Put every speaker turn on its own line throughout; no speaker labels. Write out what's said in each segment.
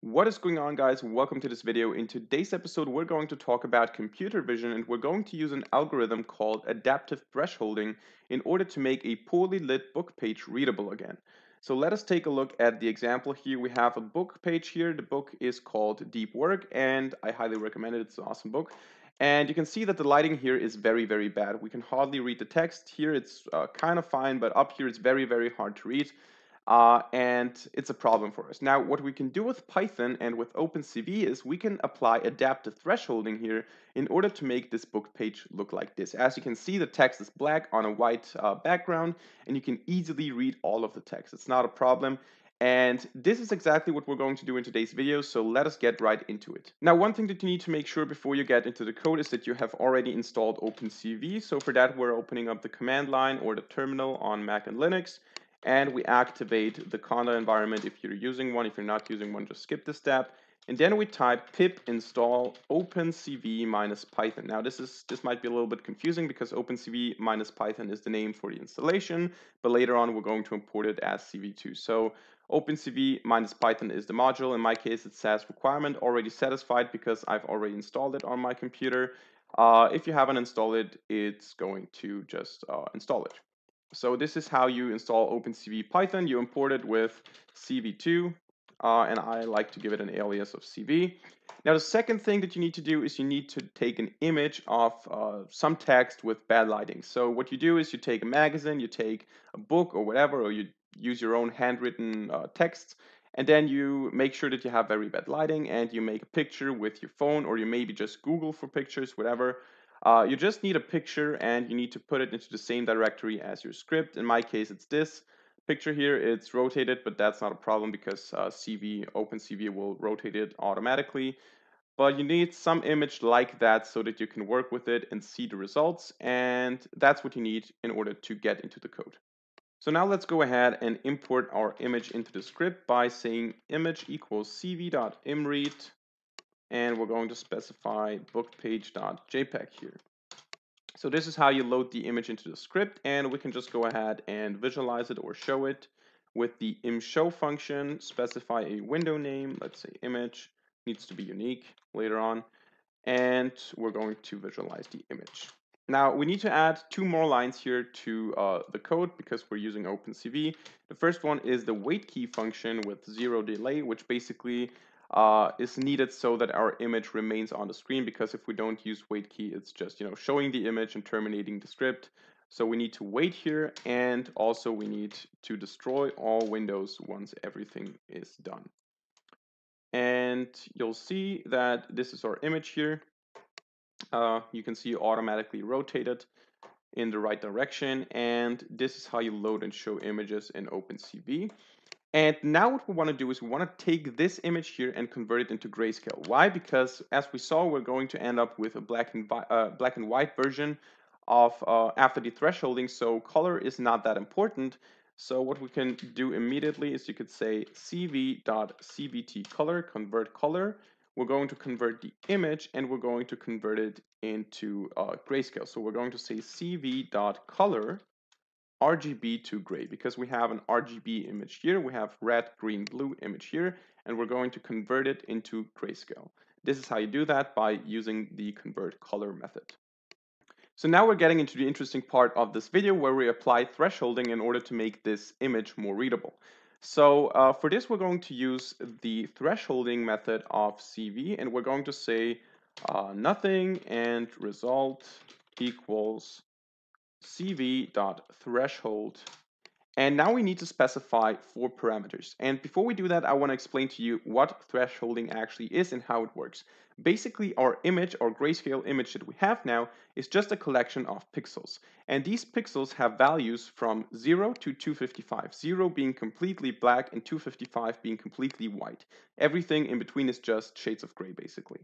What is going on, guys? Welcome to this video. In today's episode, we're going to talk about computer vision, and we're going to use an algorithm called adaptive thresholding in order to make a poorly lit book page readable again. So let us take a look at the example here. We have a book page here. The book is called Deep Work, and I highly recommend it. It's an awesome book. And you can see that the lighting here is very, very bad. We can hardly read the text. Here it's kind of fine, but up here it's very, very hard to read. And it's a problem for us. Now, what we can do with Python and with OpenCV is we can apply adaptive thresholding here in order to make this book page look like this. As you can see, the text is black on a white background, and you can easily read all of the text. It's not a problem. And this is exactly what we're going to do in today's video, so let us get right into it. Now, one thing that you need to make sure before you get into the code is that you have already installed OpenCV. So for that, we're opening up the command line or the terminal on Mac and Linux, and we activate the conda environment if you're using one. If you're not using one, just skip this step. And then we type pip install OpenCV minus Python. Now this might be a little bit confusing because OpenCV minus Python is the name for the installation, but later on we're going to import it as CV2. So OpenCV minus Python is the module. In my case, it says requirement already satisfied because I've already installed it on my computer. If you haven't installed it, it's going to just install it. So this is how you install OpenCV Python. You import it with CV2, and I like to give it an alias of CV. Now, the second thing that you need to do is you need to take an image of some text with bad lighting. So what you do is you take a magazine, you take a book or whatever, or you use your own handwritten text, and then you make sure that you have very bad lighting, and you make a picture with your phone, or you maybe just Google for pictures, whatever. You just need a picture and you need to put it into the same directory as your script. In my case, it's this picture here. It's rotated, but that's not a problem because OpenCV will rotate it automatically. But you need some image like that so that you can work with it and see the results. And that's what you need in order to get into the code. So now let's go ahead and import our image into the script by saying image equals cv.imread. And we're going to specify bookpage.jpg here. So this is how you load the image into the script, and we can just go ahead and visualize it or show it with the imShow function. Specify a window name, let's say image, needs to be unique later on, and we're going to visualize the image. Now we need to add two more lines here to the code because we're using OpenCV. The first one is the wait key function with 0 delay, which basically is needed so that our image remains on the screen, because if we don't use wait key, it's just showing the image and terminating the script. So we need to wait here, and also we need to destroy all windows once everything is done. And you'll see that this is our image here. You can see automatically rotated in the right direction, and this is how you load and show images in OpenCV. And now what we want to do is we want to take this image here and convert it into grayscale. Why? Because as we saw, we're going to end up with a black and white version of after the thresholding, so color is not that important. So what we can do immediately is you could say cv.cvt_color, convert color. We're going to convert the image and we're going to convert it into grayscale. So we're going to say cv.color RGB to gray, because we have an RGB image here, we have red, green, blue image here, and we're going to convert it into grayscale. This is how you do that, by using the convert color method. So now we're getting into the interesting part of this video where we apply thresholding in order to make this image more readable. So for this, we're going to use the thresholding method of CV, and we're going to say nothing and result equals cv.threshold. And now we need to specify 4 parameters. And before we do that, I want to explain to you what thresholding actually is and how it works. Basically, our image, our grayscale image that we have now, is just a collection of pixels. And these pixels have values from 0 to 255, 0 being completely black and 255 being completely white. Everything in between is just shades of gray, basically.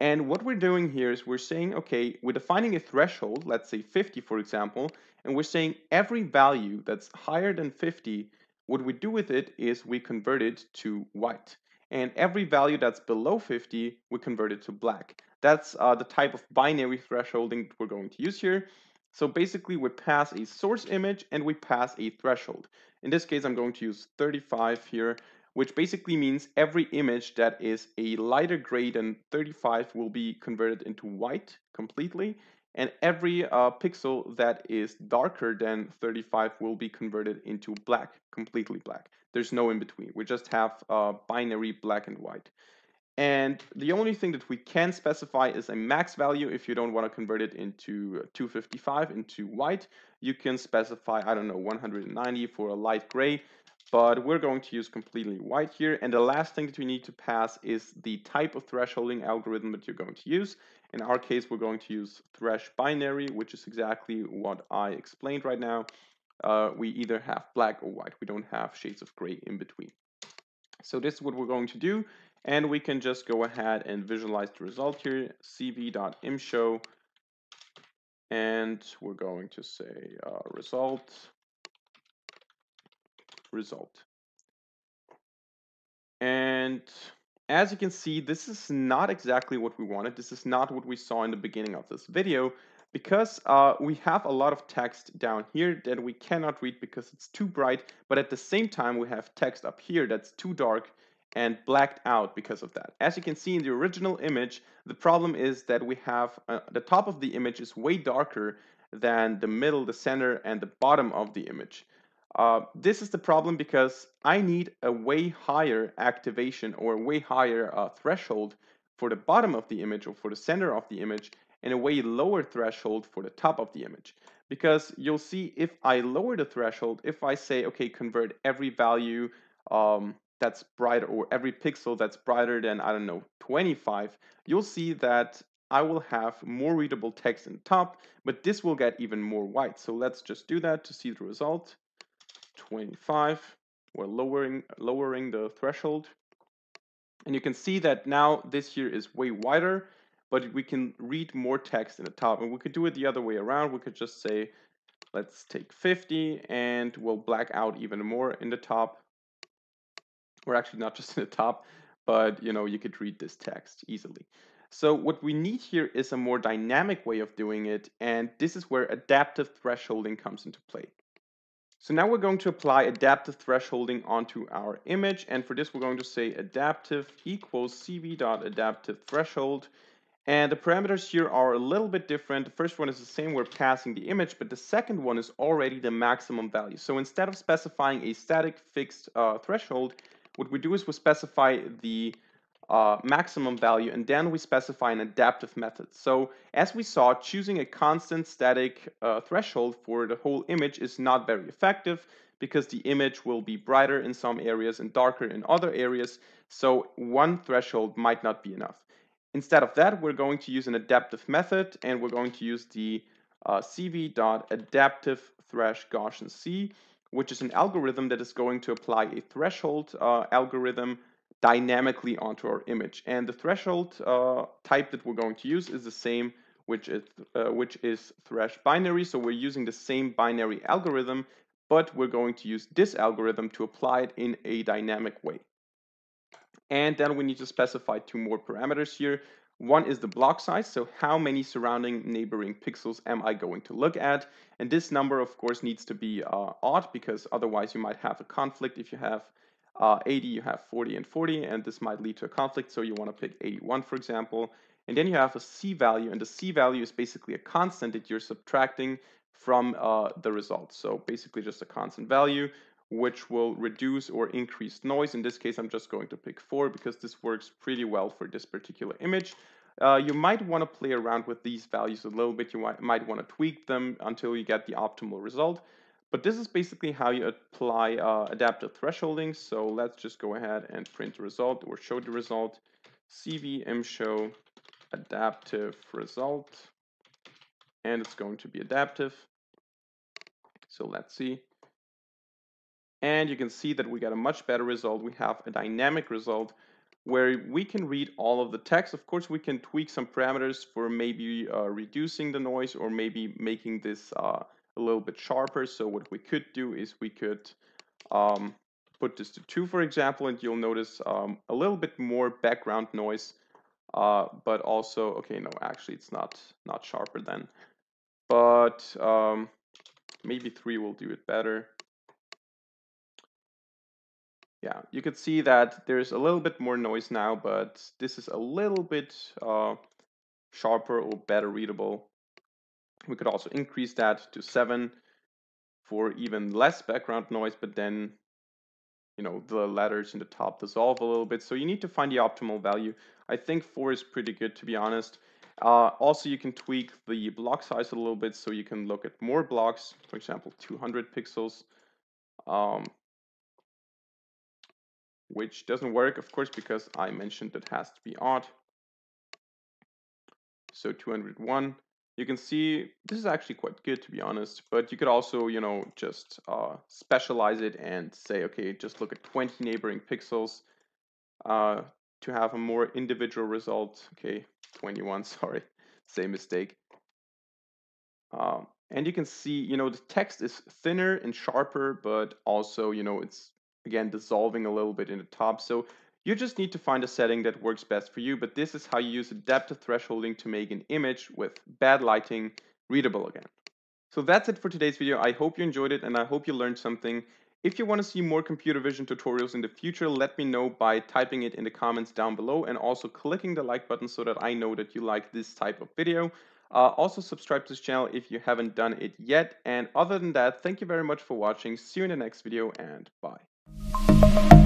And what we're doing here is we're saying, okay, we're defining a threshold, let's say 50, for example, and we're saying every value that's higher than 50, what we do with it is we convert it to white. And every value that's below 50, we convert it to black. That's the type of binary thresholding that we're going to use here. So basically, we pass a source image and we pass a threshold. In this case, I'm going to use 35 here, which basically means every image that is a lighter gray than 35 will be converted into white completely, and every pixel that is darker than 35 will be converted into black, completely black. There's no in between. We just have binary black and white. And the only thing that we can specify is a max value. If you don't want to convert it into 255 into white, you can specify, I don't know, 190 for a light gray, but we're going to use completely white here. And the last thing that we need to pass is the type of thresholding algorithm that you're going to use. In our case, we're going to use thresh binary, which is exactly what I explained right now. We either have black or white. We don't have shades of gray in between. So this is what we're going to do. And we can just go ahead and visualize the result here, cv.imshow, and we're going to say result. And as you can see, this is not exactly what we wanted. This is not what we saw in the beginning of this video, because we have a lot of text down here that we cannot read because it's too bright, but at the same time we have text up here that's too dark and blacked out because of that. As you can see in the original image, the problem is that we have the top of the image is way darker than the middle, the center, and the bottom of the image. This is the problem because I need a way higher activation or a way higher threshold for the bottom of the image or for the center of the image, and a way lower threshold for the top of the image. Because you'll see if I lower the threshold, if I say, okay, convert every value that's brighter, or every pixel that's brighter than, I don't know, 25, you'll see that I will have more readable text in the top, but this will get even more white. So let's just do that to see the result. 25, we're lowering the threshold, and you can see that now this here is way wider, but we can read more text in the top. And we could do it the other way around. We could just say, let's take 50 and we'll black out even more in the top, or actually not just in the top, but you could read this text easily. So what we need here is a more dynamic way of doing it, and this is where adaptive thresholding comes into play. So now we're going to apply adaptive thresholding onto our image, and for this we're going to say adaptive equals cv.adaptive threshold, and the parameters here are a little bit different. The first one is the same, we're passing the image, but the second one is already the maximum value. So instead of specifying a static fixed threshold, what we do is we specify the maximum value, and then we specify an adaptive method. So as we saw, choosing a constant static threshold for the whole image is not very effective, because the image will be brighter in some areas and darker in other areas. So one threshold might not be enough. Instead of that, we're going to use an adaptive method, and we're going to use the cv.adaptive thresh Gaussian C, which is an algorithm that is going to apply a threshold algorithm dynamically onto our image. And the threshold type that we're going to use is the same, which is thresh binary. So we're using the same binary algorithm, but we're going to use this algorithm to apply it in a dynamic way. And then we need to specify two more parameters here. One is the block size, so how many surrounding neighboring pixels am I going to look at? And this number, of course, needs to be odd, because otherwise you might have a conflict. If you have 80, you have 40 and 40, and this might lead to a conflict. So you want to pick 81, for example. And then you have a C value, and the C value is basically a constant that you're subtracting from the result. So basically just a constant value, which will reduce or increase noise. In this case, I'm just going to pick 4 because this works pretty well for this particular image. You might want to play around with these values a little bit. You might want to tweak them until you get the optimal result. But this is basically how you apply adaptive thresholding. So let's just go ahead and print the result, or show the result. cv.imshow adaptive result, and it's going to be adaptive. So let's see. And you can see that we got a much better result. We have a dynamic result where we can read all of the text. Of course, we can tweak some parameters for maybe reducing the noise, or maybe making this a little bit sharper. So what we could do is we could put this to 2, for example, and you'll notice a little bit more background noise. But also, okay, no, actually it's not sharper then. But maybe 3 will do it better. Yeah, you could see that there's a little bit more noise now, but this is a little bit sharper or better readable. We could also increase that to 7 for even less background noise, but then the letters in the top dissolve a little bit. So you need to find the optimal value. I think 4 is pretty good, to be honest. Also, you can tweak the block size a little bit, so you can look at more blocks, for example, 200 pixels, which doesn't work, of course, because I mentioned it has to be odd. So 201. You can see this is actually quite good, to be honest, but you could also, just specialize it and say, okay, just look at 20 neighboring pixels uh, to have a more individual result. Okay, 21, sorry, same mistake. And you can see, the text is thinner and sharper, but also, it's again dissolving a little bit in the top. So you just need to find a setting that works best for you. But this is how you use adaptive thresholding to make an image with bad lighting readable again. So that's it for today's video. I hope you enjoyed it and I hope you learned something. If you want to see more computer vision tutorials in the future, let me know by typing it in the comments down below and also clicking the like button so that I know that you like this type of video. Also subscribe to this channel if you haven't done it yet. And other than that, thank you very much for watching. See you in the next video and bye.